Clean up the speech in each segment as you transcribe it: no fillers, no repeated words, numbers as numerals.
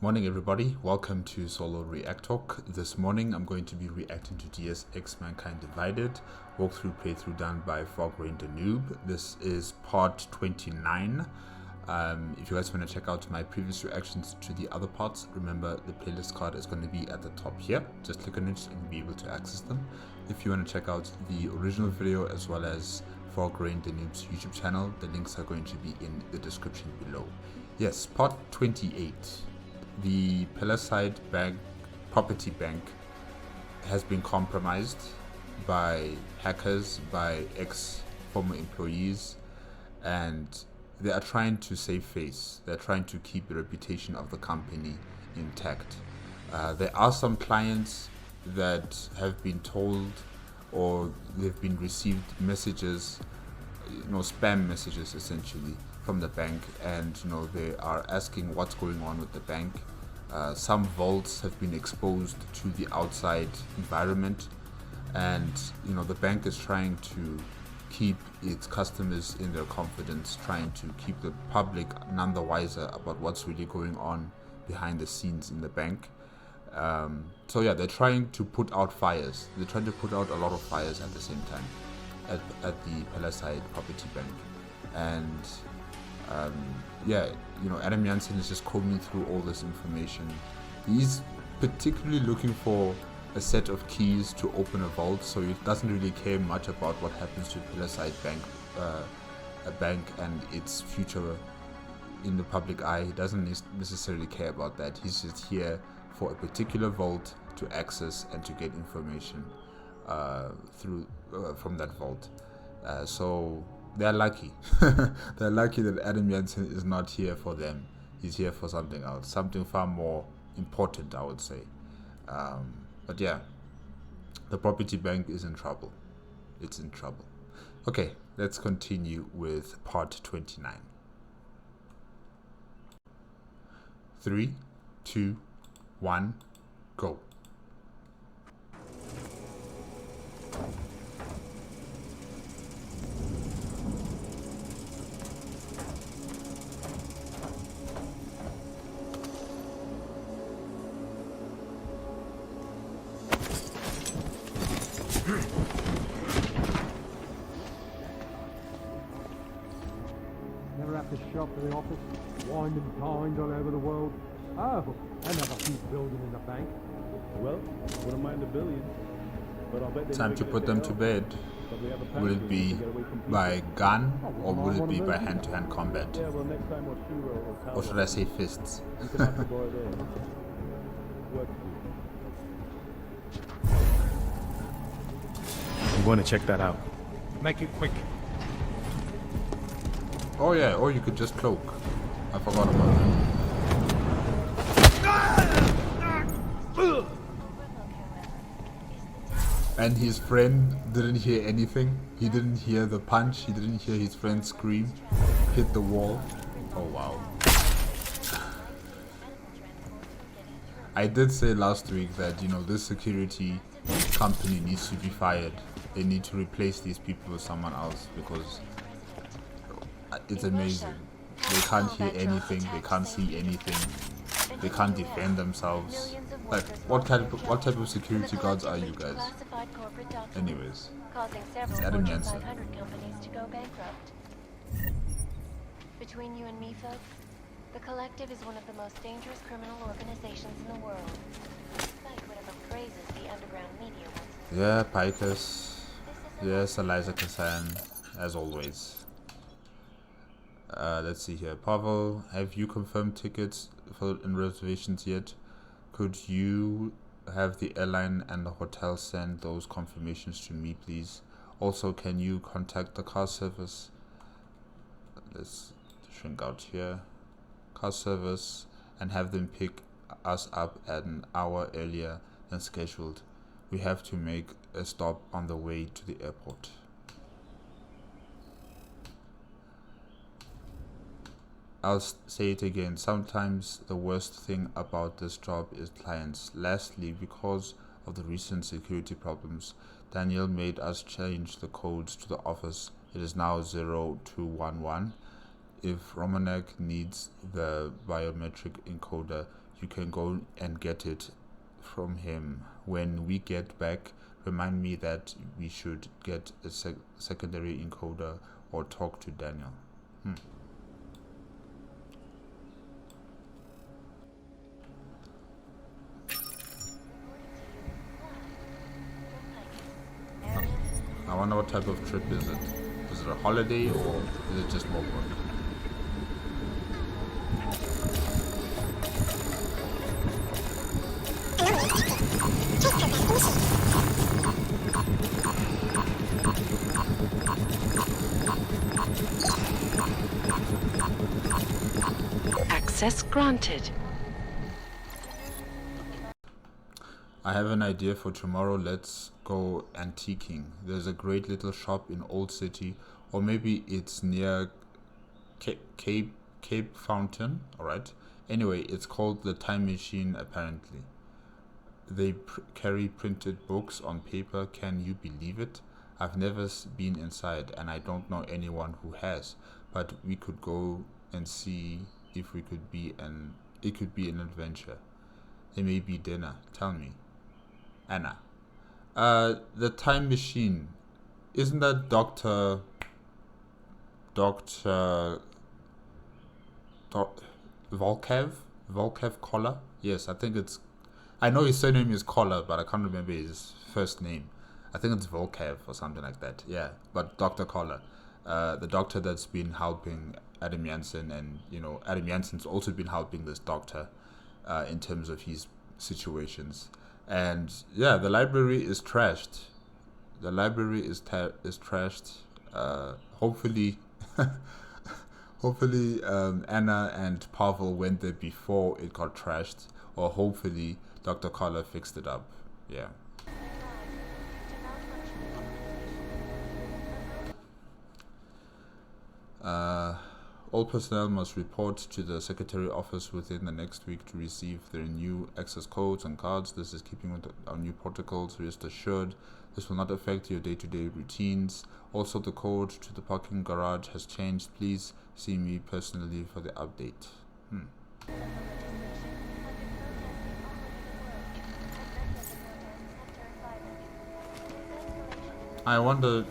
Morning everybody, welcome to Solo ReacTalk. This morning I'm going to be reacting to DSX Mankind Divided, walkthrough playthrough done by FograinDaNoob. This is part 29. If you guys want to check out my previous reactions to the other parts, remember the playlist card is going to be at the top here. Just click on it and you'll be able to access them. If you want to check out the original video as well as FograinDaNoob's YouTube channel, the links are going to be in the description below. Yes, part 28. The Palisade Property Bank has been compromised by hackers, by ex-former employees, and they are trying to save face. They're trying to keep the reputation of the company intact. There are some clients that have been told or they've been received messages, spam messages essentially, from the bank, and they are asking what's going on with the bank. Some vaults have been exposed to the outside environment, and the bank is trying to keep its customers in their confidence, trying to keep the public none the wiser about what's really going on behind the scenes in the bank. So yeah, they're trying to put out fires. They're trying to put out a lot of fires at the same time at the Palisade Property Bank. And Adam Jansen is just combing through all this information. He's particularly looking for a set of keys to open a vault, so he doesn't really care much about what happens to Palisade Bank, a bank and its future in the public eye. He doesn't necessarily care about that. He's just here for a particular vault to access and to get information from that vault. So they're lucky. They're lucky that Adam Jansen is not here for them. He's here for something else, something far more important, I would say. But yeah, the property bank is in trouble. It's in trouble. Okay, let's continue with part 29. 3, 2, 1, go. Never have to shop for the office, wind and kind all over the world. Oh, another huge building in the bank. Well, wouldn't mind a billion, but I'll bet Time to put them to bed. Will it be by gun or will it be by hand-to-hand combat? Yeah, well, next time we'll shoot Or should I say fists? you can have to borrow there. What? I'm going to check that out. Make it quick. Oh yeah, or you could just cloak. I forgot about that. And his friend didn't hear anything. He didn't hear the punch. He didn't hear his friend scream, hit the wall. Oh wow. I did say last week that this security company needs to be fired. They need to replace these people with someone else, because it's amazing. They can't hear anything, they can't see anything, they can't defend themselves. Like, what type of security guards are you guys? Anyways, it's Adam Jansen. Between you and me, folks, the Collective is one of the most dangerous criminal organizations in the world. Despite whatever phrases the underground media wants. Yeah, Pikers. Yes, Eliza Kassan, as always. Let's see here. Pavel, have you confirmed tickets and reservations yet? Could you have the airline and the hotel send those confirmations to me, please? Also, can you contact the car service? Let's shrink out here. Car service, and have them pick us up at an hour earlier than scheduled. We have to make a stop on the way to the airport. I'll say it again. Sometimes the worst thing about this job is clients. Lastly, because of the recent security problems, Daniel made us change the codes to the office. It is now 0211. If Romanek needs the biometric encoder, you can go and get it from him. When we get back, remind me that we should get a secondary encoder or talk to Daniel. I wonder what type of trip is it? Is it a holiday or is it just more work? Access granted. I have an idea for tomorrow. Let's go antiquing. There's a great little shop in Old City, or maybe it's near Cape Fountain. Alright. Anyway, it's called the Time Machine apparently. They carry printed books on paper. Can you believe it? I've never been inside and I don't know anyone who has, but we could go and see if we could be it could be an adventure. There may be dinner. Tell me, Anna. The Time Machine, isn't that Dr. Vaclav Koller? Yes, I think it's. I know his surname is Koller, but I can't remember his first name. I think it's Vaclav or something like that. Yeah, but Dr. Koller, the doctor that's been helping Adam Jansen, and Adam Jansen's also been helping this doctor in terms of his situations. And yeah, the library is trashed. The library is trashed. Hopefully, Anna and Pavel went there before it got trashed, or hopefully Dr. Koller fixed it up. Yeah. All personnel must report to the secretary office within the next week to receive their new access codes and cards. This is keeping with our new protocols. Rest assured, this will not affect your day-to-day routines. Also, the code to the parking garage has changed. Please see me personally for the update. I wonder,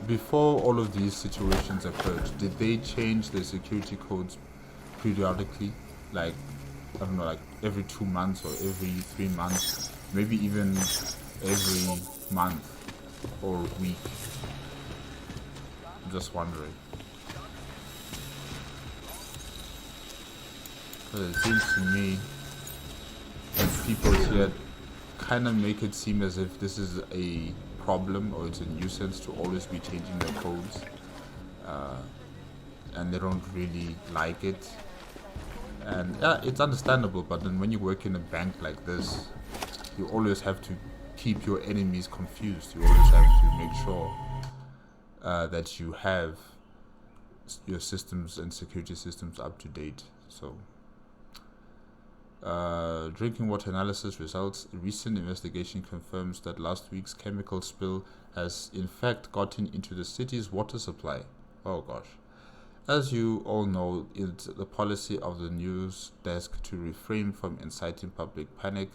before all of these situations occurred, did they change the security codes periodically? Like, I don't know, like every 2 months or every 3 months, maybe even every month or week? I'm just wondering. Because it seems to me that people here kind of make it seem as if this is a problem or it's a nuisance to always be changing their codes, and they don't really like it. And yeah, it's understandable, but then when you work in a bank like this, you always have to keep your enemies confused. You always have to make sure that you have your systems and security systems up to date. So drinking water analysis results. A recent investigation confirms that last week's chemical spill has in fact gotten into the city's water supply. Oh gosh. As you all know, it's the policy of the news desk to refrain from inciting public panic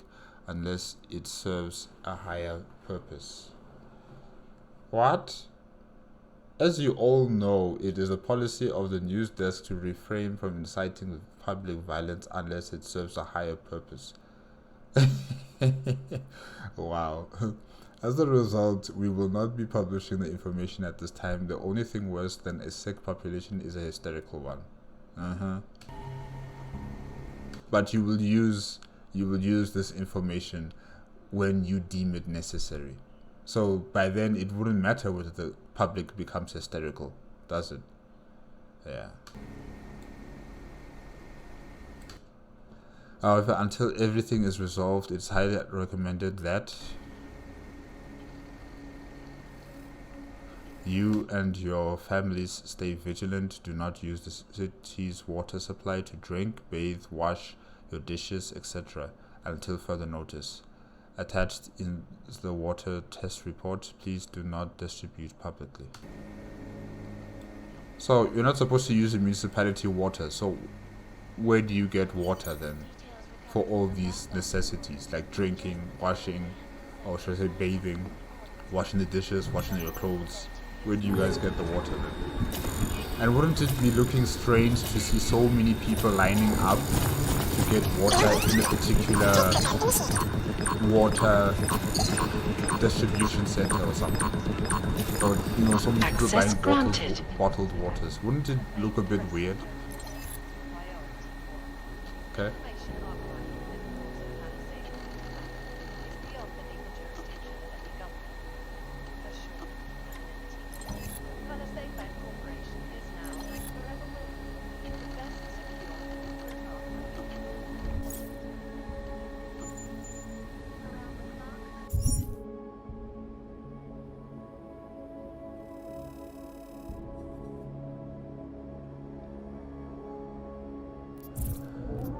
unless it serves a higher purpose. What? As you all know, it is the policy of the news desk to refrain from inciting public violence unless it serves a higher purpose. Wow. As a result, we will not be publishing the information at this time. The only thing worse than a sick population is a hysterical one. But you will use this information when you deem it necessary. So by then it wouldn't matter whether the public becomes hysterical, does it? Yeah. However, until everything is resolved, it's highly recommended that you and your families stay vigilant. Do not use the city's water supply to drink, bathe, wash your dishes, etc. until further notice. Attached in the water test report, please do not distribute publicly. So you're not supposed to use the municipality water. So where do you get water then? for all these necessities like drinking, washing, or should I say bathing, washing the dishes, washing your clothes? Where do you guys get the water then? And wouldn't it be looking strange to see so many people lining up to get water in a particular water distribution center or something? Or, you know, so many people Access buying granted. bottled waters. Wouldn't it look a bit weird? Okay.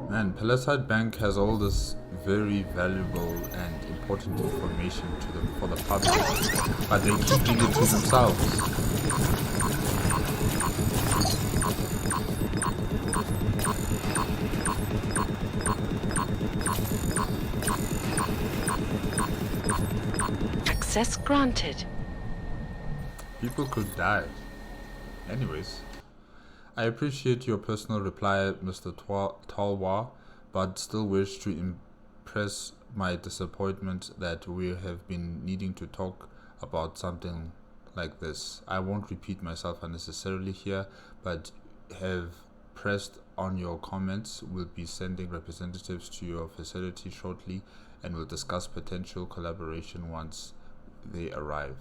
Man, Palisade Bank has all this very valuable and important information to them for the public, but they keeping it to themselves. Access granted. People could die. Anyways, I appreciate your personal reply, Mr. Talwar, but still wish to impress my disappointment that we have been needing to talk about something like this. I won't repeat myself unnecessarily here, but have pressed on your comments. We'll be sending representatives to your facility shortly and we'll discuss potential collaboration once they arrive.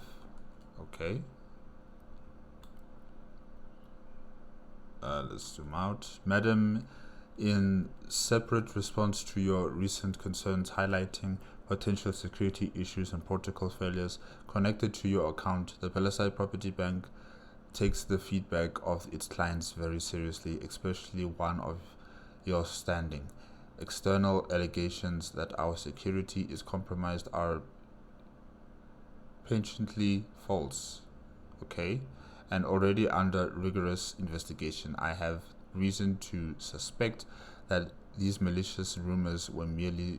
Okay? Let's zoom out. Madam, in separate response to your recent concerns highlighting potential security issues and protocol failures connected to your account, the Palisade Property Bank takes the feedback of its clients very seriously, especially one of your standing. External allegations that our security is compromised are patently false. Okay? And already under rigorous investigation. I have reason to suspect that these malicious rumors were merely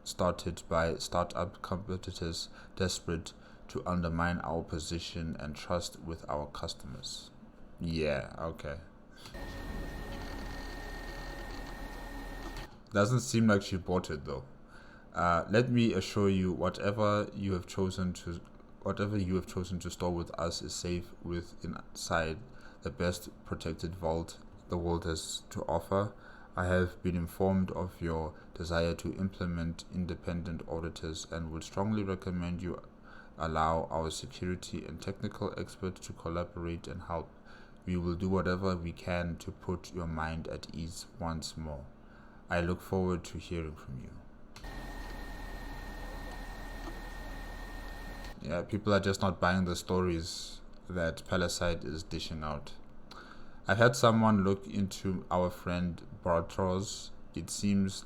started by startup competitors desperate to undermine our position and trust with our customers. Yeah, okay. Doesn't seem like she bought it though. Let me assure you, whatever you have chosen to store with us is safe inside the best protected vault the world has to offer. I have been informed of your desire to implement independent auditors and would strongly recommend you allow our security and technical experts to collaborate and help. We will do whatever we can to put your mind at ease once more. I look forward to hearing from you. Yeah, people are just not buying the stories that Palisade is dishing out. I've had someone look into our friend Walkthroughs. It seems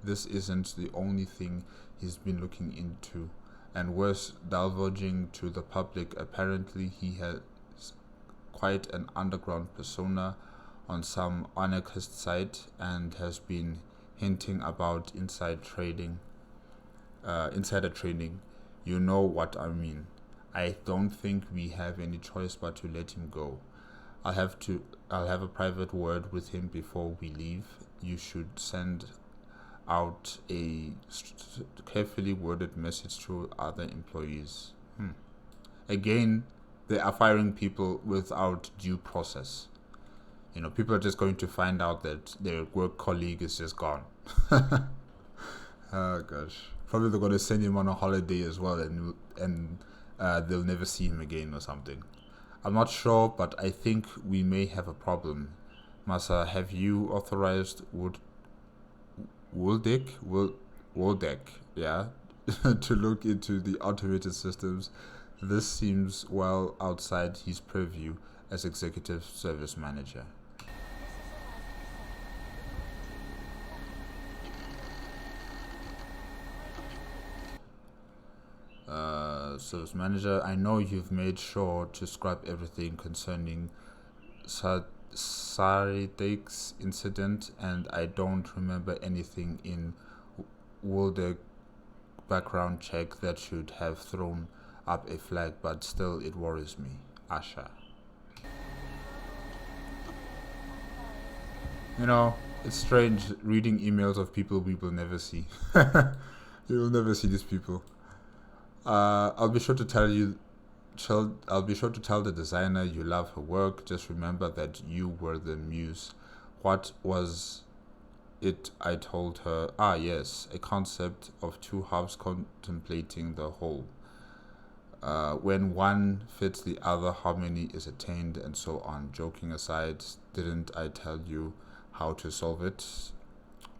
this isn't the only thing he's been looking into, and worse, divulging to the public. Apparently, he has quite an underground persona on some anarchist site and has been hinting about insider trading. You know what I mean. I don't think we have any choice but to let him go. I'll have a private word with him before we leave. You should send out a carefully worded message to other employees. Again, they are firing people without due process. You know, people are just going to find out that their work colleague is just gone. Oh gosh. Probably they're going to send him on a holiday as well, and they'll never see him again or something. I'm not sure, but I think we may have a problem. Masa, have you authorized Woldek, yeah, to look into the automated systems? This seems well outside his purview as executive service manager. Service manager, I know you've made sure to scrap everything concerning Palisade incident, and I don't remember anything in Wilder background check that should have thrown up a flag, but still it worries me. Asha. You know, it's strange reading emails of people we will never see. You will never see these people. I'll be sure to tell the designer you love her work. Just remember that you were the muse. What was it I told her? Ah, yes, a concept of two halves contemplating the whole. When one fits the other, harmony is attained, and so on. Joking aside, didn't I tell you how to solve it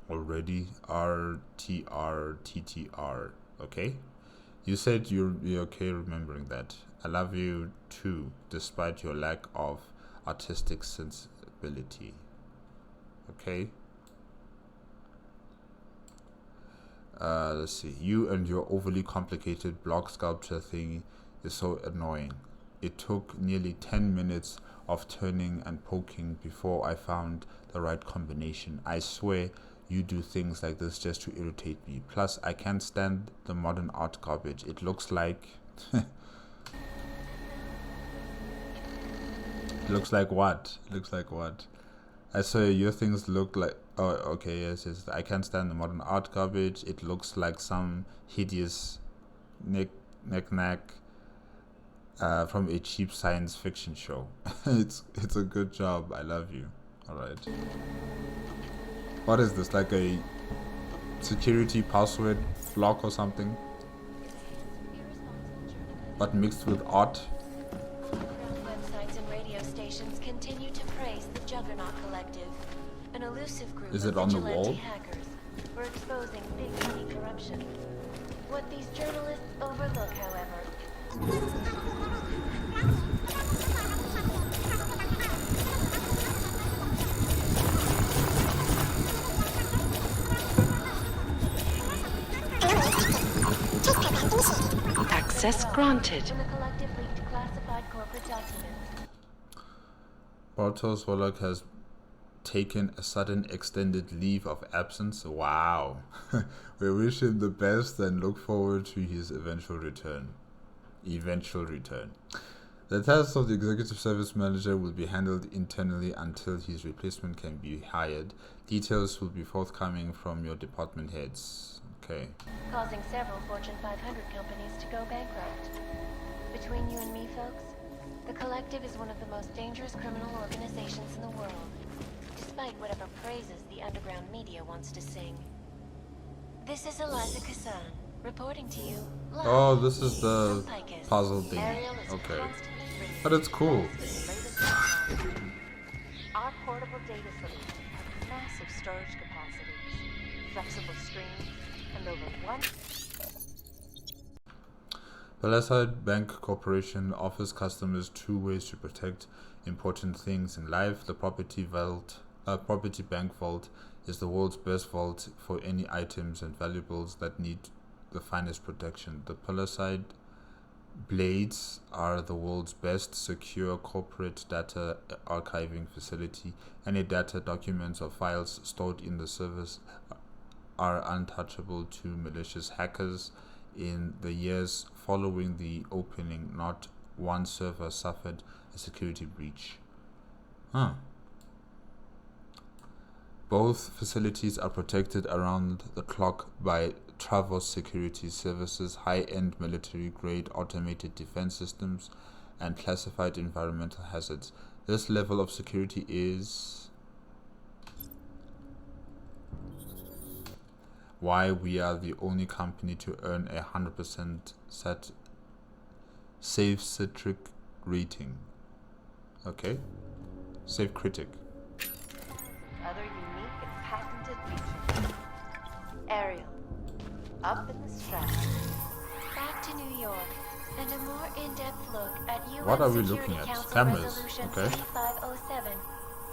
already? RTR. Okay? You said you're okay remembering that. I love you too, despite your lack of artistic sensibility. Okay? Let's see. You and your overly complicated block sculpture thing is so annoying. It took nearly 10 minutes of turning and poking before I found the right combination. I swear you do things like this just to irritate me. Plus, I can't stand the modern art garbage. It looks like... Looks like what? Looks like what? I swear your things look like... Oh, okay, yes. I can't stand the modern art garbage. It looks like some hideous knack from a cheap science fiction show. It's a good job. I love you. Alright. What is this? Like a security password block or something? But mixed with art? Websites and radio stations continue to praise the Juggernaut Collective, an elusive group Is of it on the vigilante wall? hackers for exposing big money corruption. What these journalists overlook, however, Access granted. when the collective leaked classified corporate documents. Bartosz Wolak has taken a sudden extended leave of absence. Wow. We wish him the best and look forward to his eventual return. The tasks of the executive service manager will be handled internally until his replacement can be hired. Details will be forthcoming from your department heads. Okay. Causing several Fortune 500 companies to go bankrupt. Between you and me, folks, the Collective is one of the most dangerous criminal organizations in the world, despite whatever praises the underground media wants to sing. This is Eliza Kassan, reporting to you live. Oh, this is the from Picus. puzzle thing. Ariel is Okay. constantly bringing But it's cool. us the latest technology. Our portable data solutions have massive storage capacities, flexible screens, and over one. Palisade Bank Corporation offers customers two ways to protect important things in life. The property bank vault is the world's best vault for any items and valuables that need the finest protection. The Palisade Blades are the world's best secure corporate data archiving facility. Any data, documents, or files stored in the service are untouchable to malicious hackers. In the years following the opening, not one server suffered a security breach. Both facilities are protected around the clock by Travos Security Services, high-end military-grade automated defense systems, and classified environmental hazards. This level of security is why we are the only company to earn a 100% Safe Citric rating. Okay? Safe Critic. Other unique and patented features. Ariel, up in the strap. Back to New York, and a more in-depth look at UN What are we Security looking at? Council Cameras, Resolution okay. 3507.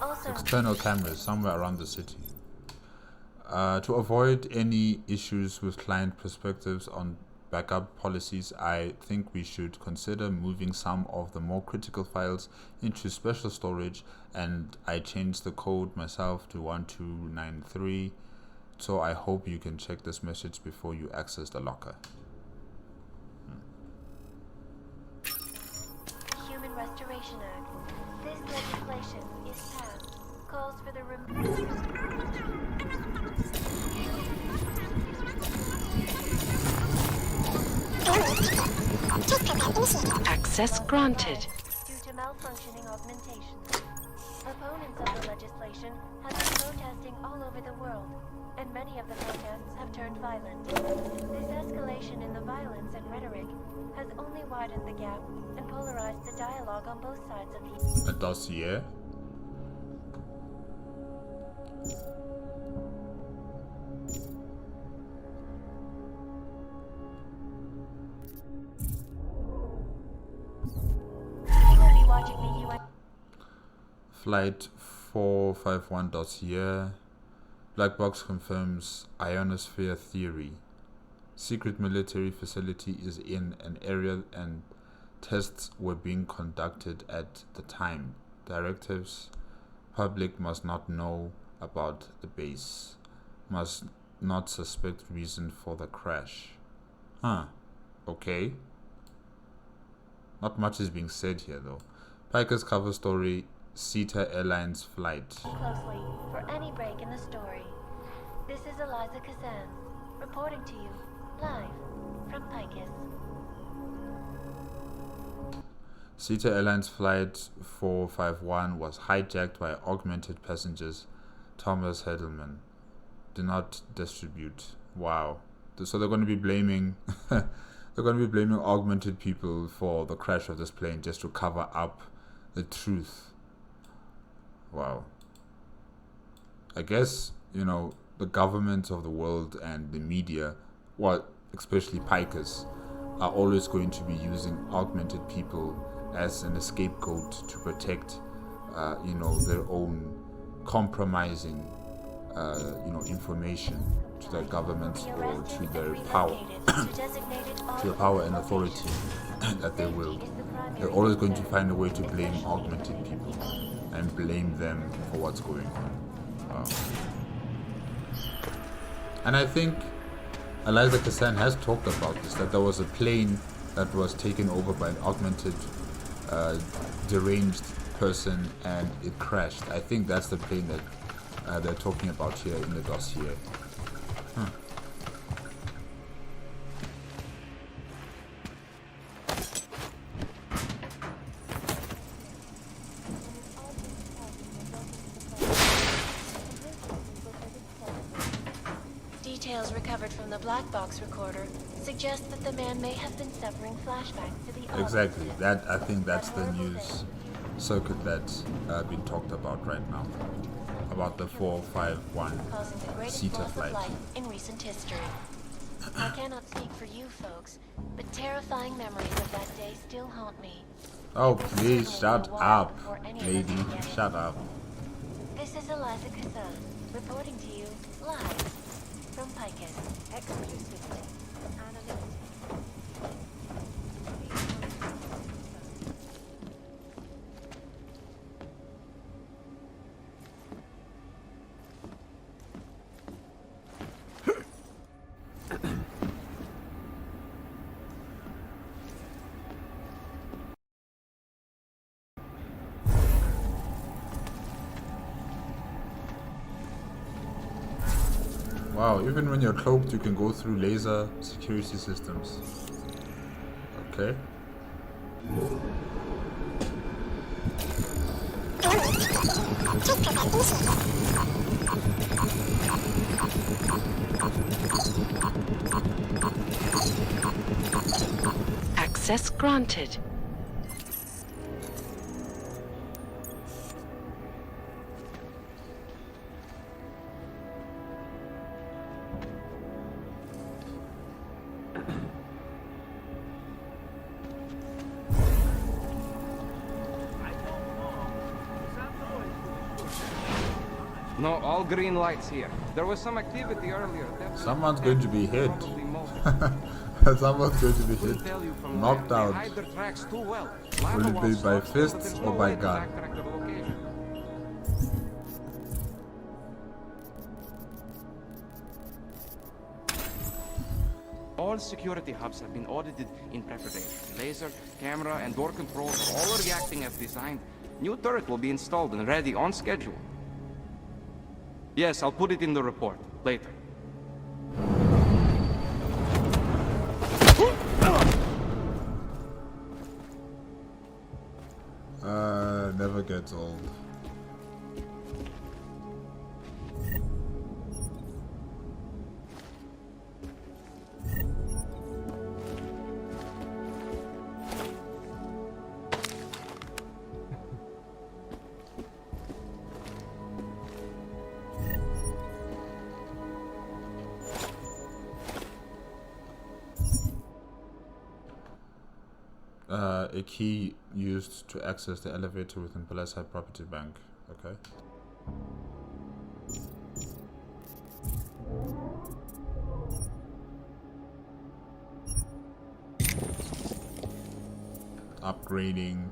Also, External cameras somewhere around the city. To avoid any issues with client perspectives on backup policies, I think we should consider moving some of the more critical files into special storage, and I changed the code myself to 1293, so I hope you can check this message before you access the locker. Human Restoration Act. This legislation, if passed, calls for the removal. Access granted. Due to malfunctioning augmentations. Opponents of the legislation have been protesting all over the world, and many of the protests have turned violent. This escalation in the violence and rhetoric has only widened the gap and polarized the dialogue on both sides of the... A dossier. You will be watching the UN... Flight 451 dossier. Black box confirms ionosphere theory. Secret military facility is in an area and tests were being conducted at the time. Directives: public must not know about the base. Must not suspect reason for the crash. Okay. Not much is being said here though. Piker's cover story: CETA Airlines flight. closely for any break in the story. This is Eliza Kazan, reporting to you, live, from Picus. CETA Airlines flight 451 was hijacked by augmented passengers. Thomas Hedelman. Do not distribute. Wow. So they're going to be blaming they're going to be blaming augmented people for the crash of this plane just to cover up the truth. Wow. I guess, you know, the governments of the world and the media, well, especially Pikers, are always going to be using augmented people as an scapegoat to protect, you know, their own compromising, you know, information to their governments or to their power, to the power and authority that they will. They're always going to find a way to blame augmented people and blame them for what's going on. And I think Eliza Kazan has talked about this, that there was a plane that was taken over by an augmented, deranged person and it crashed. I think that's the plane that they're talking about here in the dossier. Details recovered from the black box recorder suggest that the man may have been suffering flashbacks to the Exactly. That, I think that's the news circuit that's being talked about right now, about the 451 causing the greatest CETA loss flight. of life in recent history. I cannot speak for you folks, but terrifying memories of that day still haunt me. Oh, please shut up, lady. Shut up. This is Eliza Kazan, reporting to you live from Picus. Exclusively. Anonymity. Wow, even when you're cloaked, you can go through laser security systems. Okay. Access granted. No, all green lights here. There was some activity earlier. Someone's going to be hit. Probably most. Someone's going to be Couldn't hit, tell you from knocked where. out. They hide their tracks too well. Will it be by fists There's or no by way to gun? backtrack their location. All security hubs have been audited in preparation. Laser, camera, and door controls are all reacting as designed. New turret will be installed and ready on schedule. Yes, I'll put it in the report later. Never gets old. A key used to access the elevator within Palisade Property Bank. Okay. Upgrading.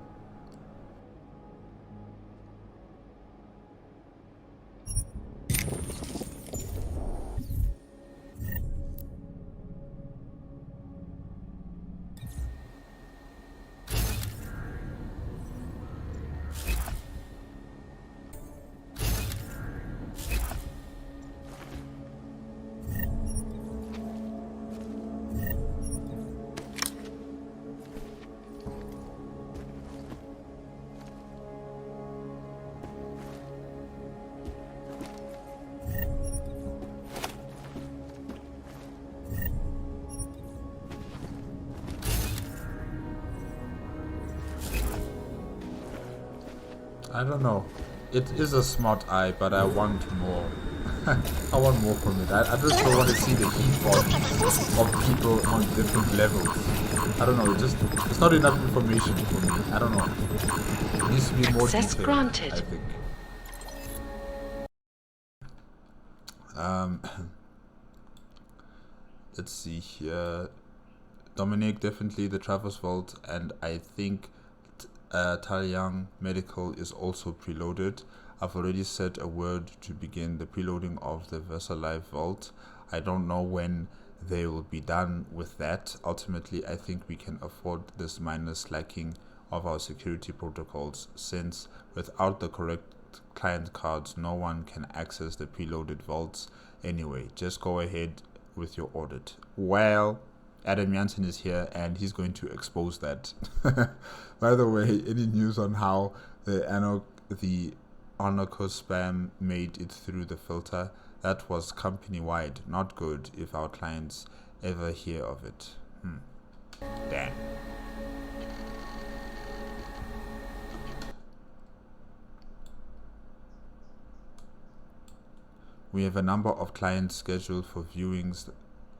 I don't know. It is a smart eye, but I want more. I want more from it. I just don't want to see the heat bodies of people on different levels. I don't know. It's not enough information for me. I don't know. It needs to be more Access detailed, granted. I think. Let's see here. Dominic, definitely the Traverse Vault, and I think Talyang Medical is also preloaded. I've already set a word to begin the preloading of the Vaclav Vault. I don't know when they will be done with that. Ultimately, I think we can afford this minor slacking of our security protocols, since without the correct client cards, no one can access the preloaded vaults anyway. Just go ahead with your audit. Well, Adam Jansen is here and he's going to expose that. By the way, any news on how the Anarcho spam made it through the filter? That was company-wide. Not good if our clients ever hear of it. Damn. We have a number of clients scheduled for viewings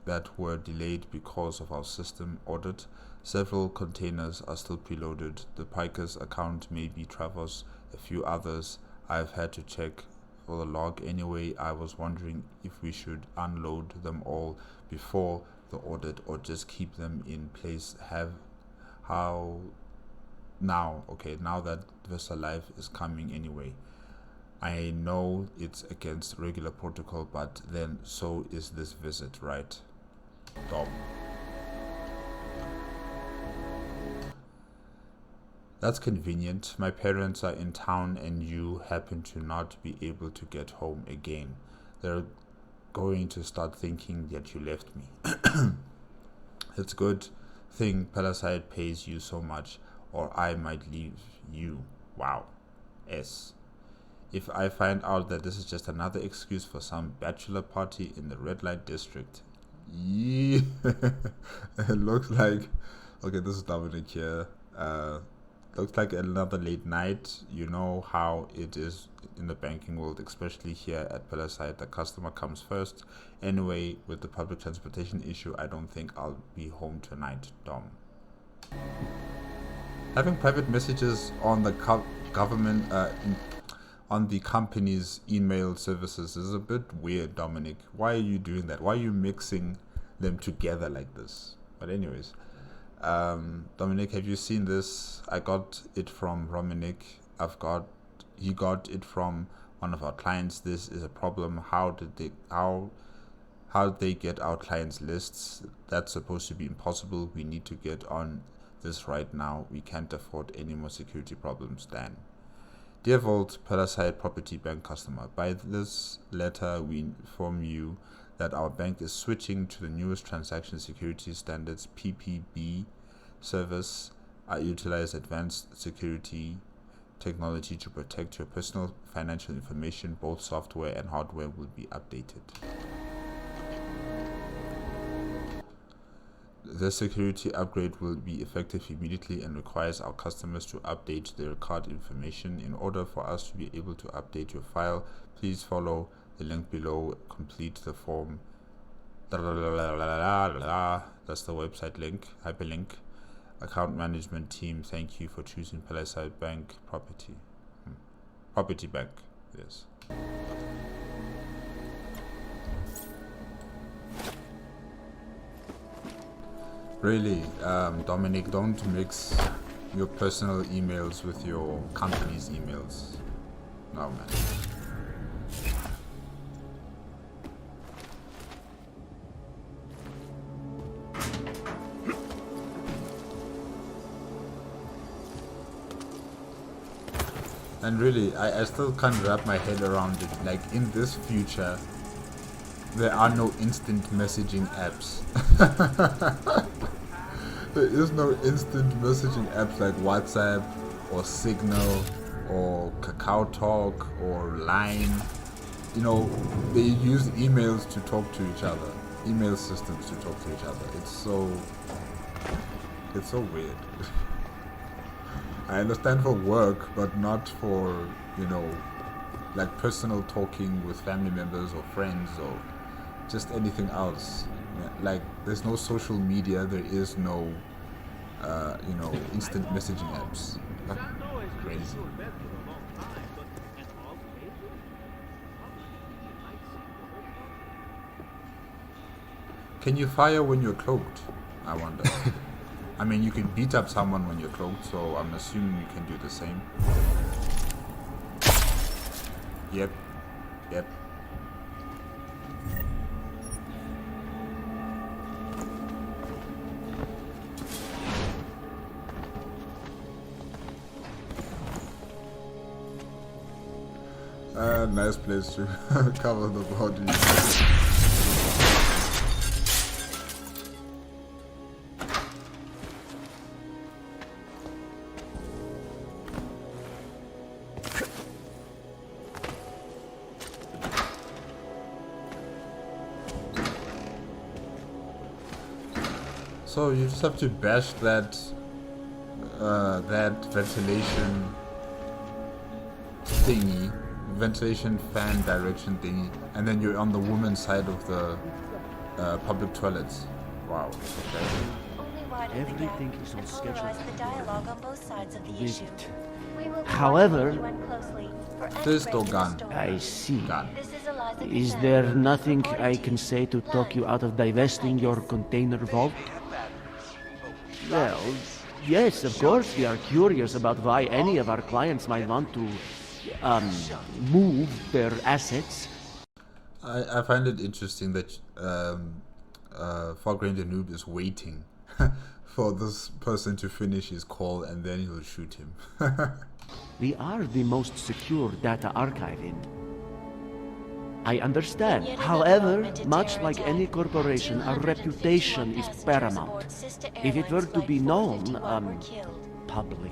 that were delayed because of our system audit. Several containers are still preloaded. The Pikers account may be Travos, a few others I've had to check for the log anyway. I was wondering if we should unload them all before the audit or just keep them in place. Now that Vaclav is coming anyway. I know it's against regular protocol, but then so is this visit, right? Dom. That's convenient. My parents are in town and you happen to not be able to get home again. They're going to start thinking that you left me. It's good thing Palisade pays you so much, or I might leave you. Wow. S. If I find out that this is just another excuse for some bachelor party in the red light district. Yeah. It looks like, okay, this is Dominic here. Looks like another late night. You know how it is in the banking world, especially here at Palisade. The customer comes first. Anyway, with the public transportation issue, I don't think I'll be home tonight, Dom. Having private messages on the government, on the company's email services is a bit weird, Dominic. Why are you doing that? Why are you mixing them together like this? But anyways, Dominic, have you seen this? I got it from Romanic. He got it from one of our clients. This is a problem. How did they get our clients' lists? That's supposed to be impossible. We need to get on this right now. We can't afford any more security problems, Dan. Dear Vault, Palisade Property Bank customer, by this letter we inform you that our bank is switching to the newest transaction security standards PPB service. I utilize advanced security technology to protect your personal financial information. Both software and hardware will be updated. The security upgrade will be effective immediately and requires our customers to update their card information. In order for us to be able to update your file, please follow the link below, complete the form. That's the website link, hyperlink. Account management team, thank you for choosing Palisade Bank Property Bank. Yes. Really, Dominic, don't mix your personal emails with your company's emails. No, man. And really, I still can't wrap my head around it. Like, in this future, there are no instant messaging apps. There is no instant messaging apps like WhatsApp or Signal or Kakao Talk or Line. You know, they use emails to talk to each other. Email systems to talk to each other. It's so weird. I understand for work, but not for, you know, like personal talking with family members or friends or just anything else. Like, there's no social media, there is no, you know, instant messaging apps. Crazy. Can you fire when you're cloaked? I wonder. I mean, you can beat up someone when you're cloaked, so I'm assuming you can do the same. Yep. Nice place to cover the body. So you just have to bash that ventilation thingy, ventilation fan direction thingy, and then you're on the woman's side of the public toilets. Wow. Okay. Everything is on schedule. The dialogue on both sides of the issue. Visit. We will be However, monitoring you closely for any Fist or break in the gun? story. I see. Gun. This is Eliza Is Cassell, there nothing reporting I to can you. say to talk you out of divesting your container vault? Well, yes, of course, we are curious about why any of our clients might want to, move their assets. I find it interesting that FograinDaNoob is waiting for this person to finish his call and then he'll shoot him. We are the most secure data archive in. I understand. However, much like any corporation, our reputation is paramount. If it were to be known, publicly,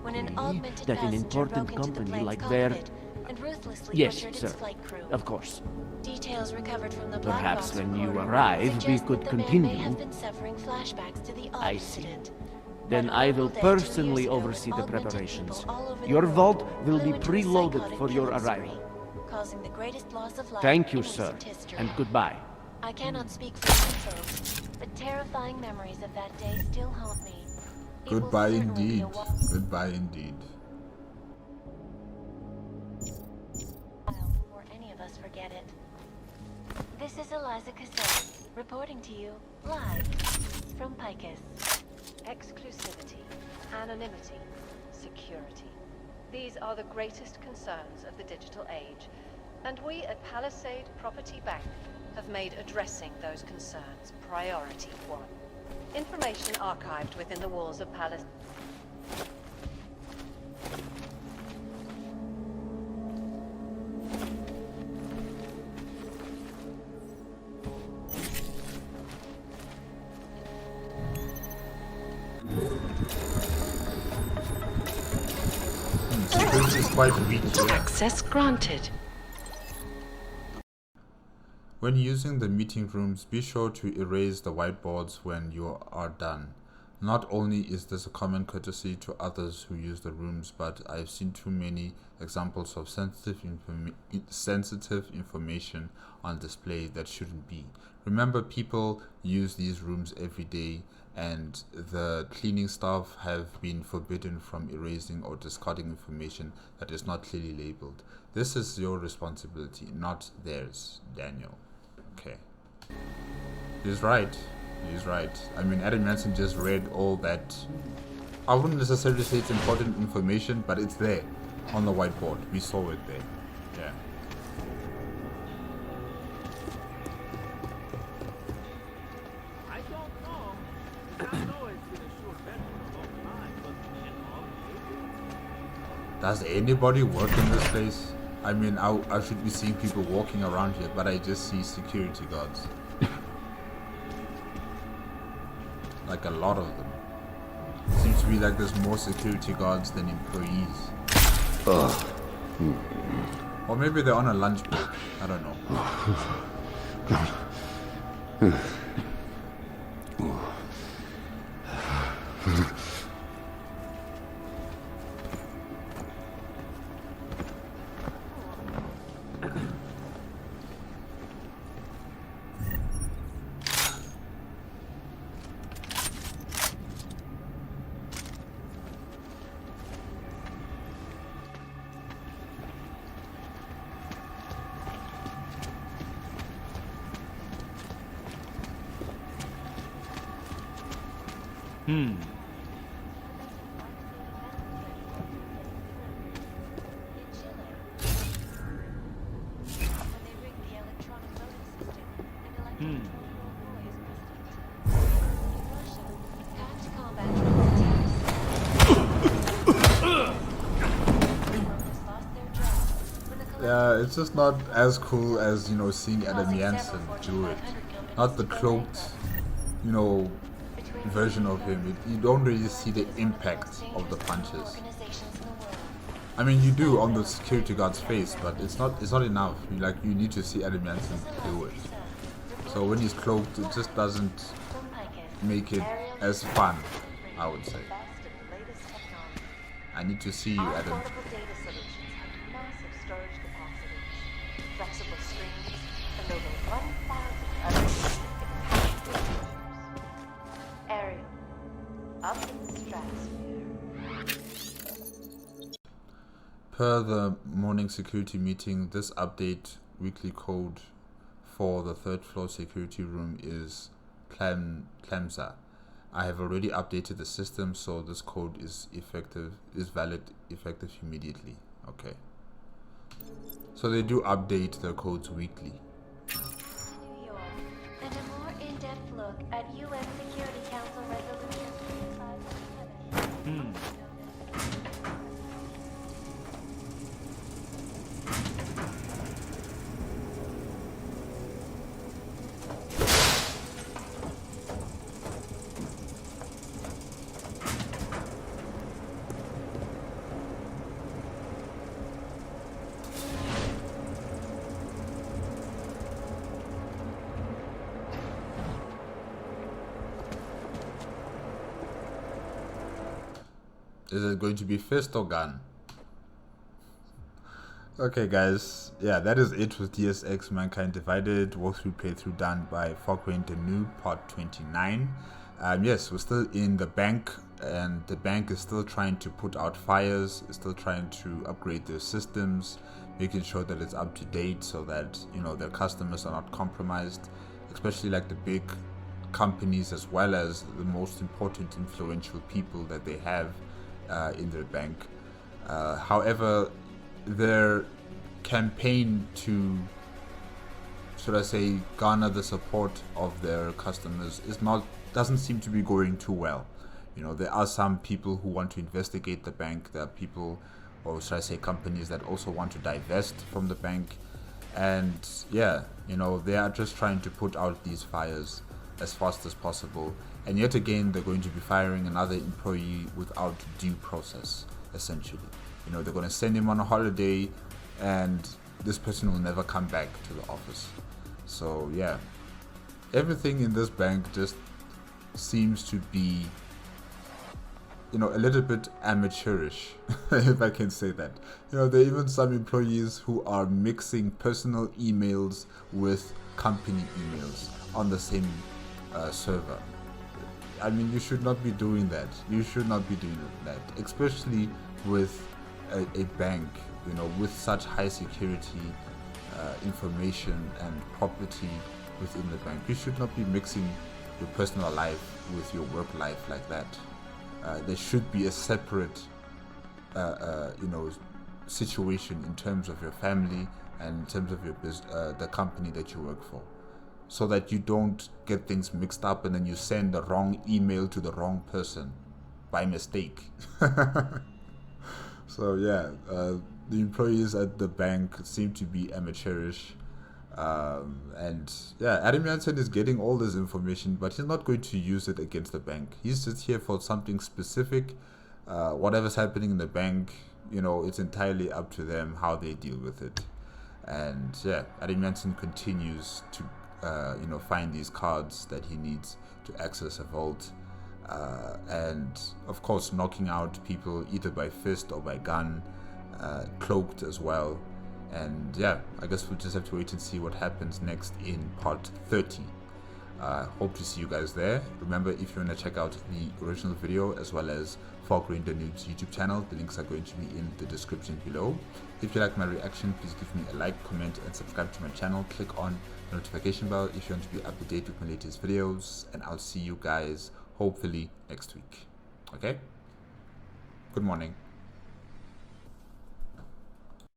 that an important company like their... Yes, sir. Of course. Details recovered from the Perhaps Black Box when you recorder arrive, we suggest could that the man may continue. have been suffering flashbacks to the Aug I see. incident. Then An I will article dated 2 years personally ago oversee the augmented preparations. people all over the Your world vault will flew be into a preloaded psychotic for your killing arrival. spree, causing the greatest loss of life Thank you, in sir, recent history. and goodbye. I cannot speak for you folks, but terrifying memories of that day still haunt me. It will Goodbye certainly be indeed. a while Goodbye indeed. before any of us forget it. This is Eliza Cassell, Reporting to you live from Picus. Exclusivity, anonymity, security. These are the greatest concerns of the digital age, and we at Palisade Property Bank have made addressing those concerns priority one. Information archived within the walls of Palisade. This is quite weak here. Access granted. When using the meeting rooms, be sure to erase the whiteboards when you are done. Not only is this a common courtesy to others who use the rooms, but I've seen too many examples of sensitive information on display that shouldn't be. Remember, people use these rooms every day, and the cleaning staff have been forbidden from erasing or discarding information that is not clearly labeled. This is your responsibility, not theirs, Daniel. Okay. He's right. He's right. I mean, Adam Jansen just read all that. I wouldn't necessarily say it's important information, but it's there on the whiteboard. We saw it there. Yeah. I don't know. I know it's been a short bet for a long time, but Does anybody work in this place? I mean, I should be seeing people walking around here, but I just see security guards. Like a lot of them. Seems to be like there's more security guards than employees. Or maybe they're on a lunch break. I don't know. Yeah, it's just not as cool as, you know, seeing Adam Jansen do it. Not the cloaked, you know, version of him. You don't really see the impact of the punches. I mean, you do on the security guard's face, but it's not enough. You need to see Adam Jansen do it. So when he's cloaked, it just doesn't make it as fun, I would say. I need to see you, Adam. Flexible screens, and over 1,000 other Aerial, up in the stratosphere. Per the morning security meeting, this update weekly code for the third floor security room is Clemza. I have already updated the system, so this code is effective immediately. Okay. So they do update their codes weekly. New York, and a more in-depth look at UN Security Council Resolution 3527. Is it going to be fist or gun? Okay guys, yeah, that is it with Deus Ex Mankind Divided walkthrough playthrough done by FograinDaNoob part 29. Yes, we're still in the bank, and the bank is still trying to put out fires, is still trying to upgrade their systems, making sure that it's up to date so that, you know, their customers are not compromised. especially like the big companies as well as the most important influential people that they have in their bank. However, their campaign to, should I say, garner the support of their customers doesn't seem to be going too well. You know, there are some people who want to investigate the bank. There are people, or should I say, companies that also want to divest from the bank. And yeah, you know, they are just trying to put out these fires as fast as possible. And yet again, they're going to be firing another employee without due process, essentially. You know, they're going to send him on a holiday and this person will never come back to the office. So yeah, everything in this bank just seems to be, you know, a little bit amateurish, if I can say that. You know, there are even some employees who are mixing personal emails with company emails on the same server. I mean, you should not be doing that. You should not be doing that, especially with a bank, you know, with such high security information and property within the bank. You should not be mixing your personal life with your work life like that. There should be a separate, you know, situation in terms of your family and in terms of your the company that you work for, so that you don't get things mixed up and then you send the wrong email to the wrong person by mistake. So yeah, the employees at the bank seem to be amateurish. And yeah, Adam Jansen is getting all this information, but he's not going to use it against the bank. He's just here for something specific. Whatever's happening in the bank, you know, it's entirely up to them how they deal with it. And yeah, Adam Jansen continues to you know, find these cards that he needs to access a vault, and of course knocking out people either by fist or by gun, cloaked as well. And yeah, I guess we'll just have to wait and see what happens next in part 30. Hope to see you guys there. Remember, if you want to check out the original video as well as FograinDaNoob's YouTube channel, the links are going to be in the description below. If you like my reaction, please give me a like, comment, and subscribe to my channel. Click on the notification bell if you want to be up to date with my latest videos, and I'll see you guys hopefully next week. Okay? Good morning.